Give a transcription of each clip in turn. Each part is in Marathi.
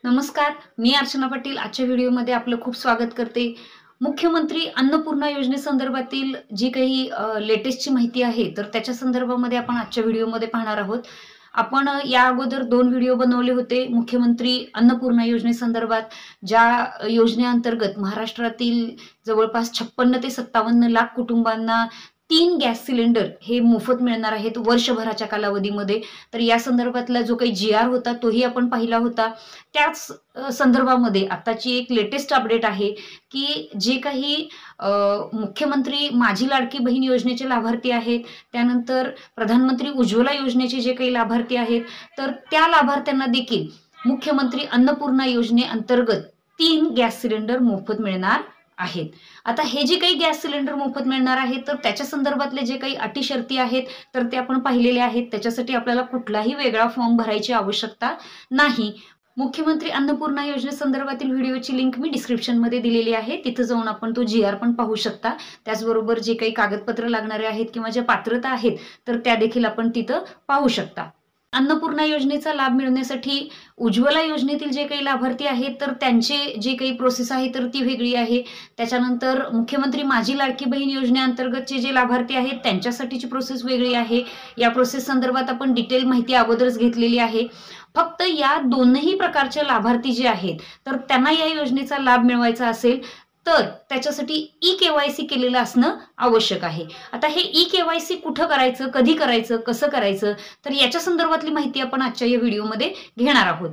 नमस्कार, मी अर्चना पाटील आजच्या व्हिडिओमध्ये आपलं खूप स्वागत करते. मुख्यमंत्री अन्नपूर्णा योजनेसंदर्भातील जी काही लेटेस्टची माहिती आहे, तर त्याच्या संदर्भामध्ये आपण आजच्या व्हिडिओमध्ये पाहणार आहोत. आपण या अगोदर 2 व्हिडिओ बनवले होते. मुख्यमंत्री अन्नपूर्णा योजनेसंदर्भात ज्या योजनेअंतर्गत महाराष्ट्रातील जवळपास 56 ते 57 लाख कुटुंबांना 3 गॅस सिलेंडर हे मोफत मिळणार आहेत वर्षभराच्या कालावधीमध्ये. तर या संदर्भातला जो काही जी-आर होता तोही आपण पाहिला होता. त्याच संदर्भामध्ये आताची एक लेटेस्ट अपडेट आहे की जे काही मुख्यमंत्री माझी लाडकी बहीण योजनेचे लाभार्थी आहेत, त्यानंतर प्रधानमंत्री उज्ज्वला योजनेचे जे काही लाभार्थी आहेत, तर त्या लाभार्थ्यांना देखील मुख्यमंत्री अन्नपूर्णा योजनेअंतर्गत 3 गॅस सिलेंडर मोफत मिळणार आहेत. आता हे जे काही गॅस सिलेंडर मोफत मिळणार आहेत, तर त्याच्या संदर्भातले जे काही अटी शर्ती आहेत, तर ते आपण पाहिलेले आहेत. त्याच्यासाठी आपल्याला कुठलाही वेगळा फॉर्म भरायची आवश्यकता नाही. मुख्यमंत्री अन्नपूर्णा योजनेसंदर्भातील व्हिडिओची लिंक मी डिस्क्रिप्शनमध्ये दिलेली आहे. तिथे जाऊन आपण तो जी-आर पण पाहू शकता. त्याचबरोबर जे काही कागदपत्र लागणारे आहेत किंवा ज्या पात्रता आहेत, तर त्या देखील आपण तिथं पाहू शकता. अन्नपूर्णा योजनेचा लाभ मिळवण्यासाठी उज्ज्वला योजनेतील जे काही लाभार्थी आहेत, तर त्यांचे जे काही प्रोसेस आहे तर ती वेगळी आहे. त्याच्यानंतर मुख्यमंत्री माझी लाडकी बहीण योजनेअंतर्गतचे जे लाभार्थी आहेत त्यांच्यासाठीची प्रोसेस वेगळी आहे. या प्रोसेस संदर्भात आपण डिटेल माहिती अगोदरच घेतलेली आहे. फक्त या दोनही प्रकारचे लाभार्थी जे आहेत, तर त्यांना या योजनेचा लाभ मिळवायचा असेल तर त्याच्यासाठी ई-केवायसी केलेलं असणं आवश्यक आहे. आता हे ई-केवायसी कुठं करायचं, कधी करायचं, कसं करायचं, तर याच्या संदर्भातली माहिती आपण आजच्या या व्हिडिओमध्ये घेणार आहोत.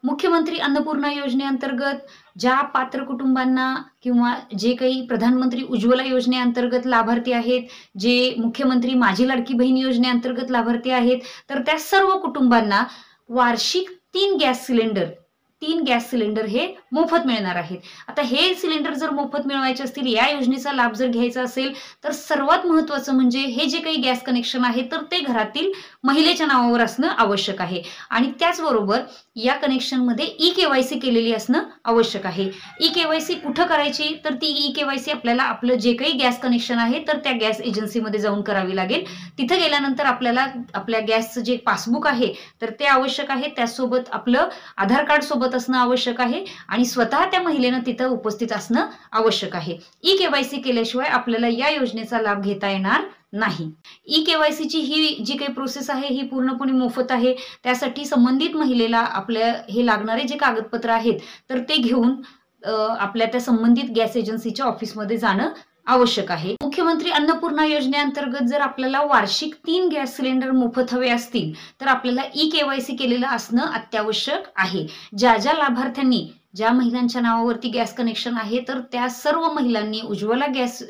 मुख्यमंत्री अन्नपूर्णा योजनेअंतर्गत ज्या पात्र कुटुंबांना किंवा जे काही प्रधानमंत्री उज्ज्वला योजनेअंतर्गत लाभार्थी आहेत, जे मुख्यमंत्री माझी लाडकी बहीण योजनेअंतर्गत लाभार्थी आहेत, तर त्या सर्व कुटुंबांना वार्षिक 3 गॅस सिलेंडर हे मोफत मिळणार आहेत. आता हे सिलेंडर जर मोफत मिळवायचे असतील, या योजनेचा लाभ जर घ्यायचा असेल, तर सर्वात महत्त्वाचं म्हणजे हे जे काही गॅस कनेक्शन आहे, तर ते घरातील महिलेच्या नावावर असणं आवश्यक आहे. आणि त्याचबरोबर या कनेक्शनमध्ये ई-केवायसी केलेली असणं आवश्यक आहे. ई-केवायसी कुठं करायची, तर ती ई-केवायसी आपल्याला आपलं जे काही गॅस कनेक्शन आहे, तर त्या गॅस एजन्सीमध्ये जाऊन करावी लागेल. तिथे गेल्यानंतर आपल्याला आपल्या गॅसचं जे पासबुक आहे, तर ते आवश्यक आहे. त्यासोबत आपलं आधार कार्ड सोबत असणं आवश्यक आहे आणि स्वतः त्या महिलेनं तिथं उपस्थित असणं आवश्यक आहे. ई-केवायसी केल्याशिवाय आपल्याला या योजनेचा लाभ घेता येणार नाही. ई-केवायसीची ही जी काही प्रोसेस आहे ही पूर्णपणे मोफत आहे. त्यासाठी संबंधित महिलेला आपल्या हे लागणारे जे कागदपत्र आहेत, तर ते घेऊन आपल्या त्या संबंधित गॅस एजन्सीच्या ऑफिसमध्ये जाणं आवश्यक आहे. मुख्यमंत्री अन्नपूर्णा योजनेअंतर्गत जर आपल्याला वार्षिक 3 गॅस सिलेंडर मोफत हवे असतील, तर आपल्याला ई-केवायसी केलेलं असणं अत्यावश्यक आहे. ज्या लाभार्थ्यांनी ज्या महिलांच्या नावावरती गॅस कनेक्शन आहे, तर त्या सर्व महिलांनी उज्ज्वला गॅस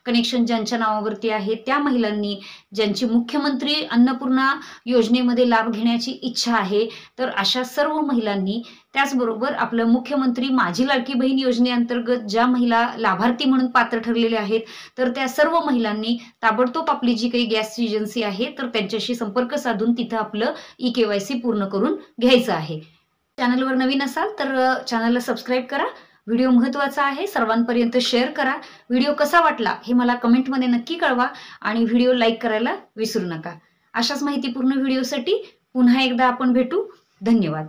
कनेक्शन ज्यांच्या नावावरती आहे, त्या महिलांनी ज्यांची मुख्यमंत्री अन्नपूर्णा योजनेमध्ये लाभ घेण्याची इच्छा आहे, तर अशा सर्व महिलांनी, त्याचबरोबर आपलं मुख्यमंत्री माझी लाडकी बहीण योजनेअंतर्गत ज्या महिला लाभार्थी म्हणून पात्र ठरलेल्या आहेत, तर त्या सर्व महिलांनी ताबडतोब आपली जी काही गॅस एजन्सी आहे, तर त्यांच्याशी संपर्क साधून तिथं आपलं ई-केवायसी पूर्ण करून घ्यायचं आहे. चॅनलवर नवीन असाल तर चॅनलला सबस्क्राईब करा. व्हिडिओ महत्त्वाचा आहे, सर्वांपर्यंत शेअर करा. व्हिडिओ कसा वाटला हे मला कमेंटमध्ये नक्की कळवा आणि व्हिडिओ लाईक करायला विसरू नका. अशाच माहितीपूर्ण व्हिडिओसाठी पुन्हा एकदा आपण भेटू. धन्यवाद.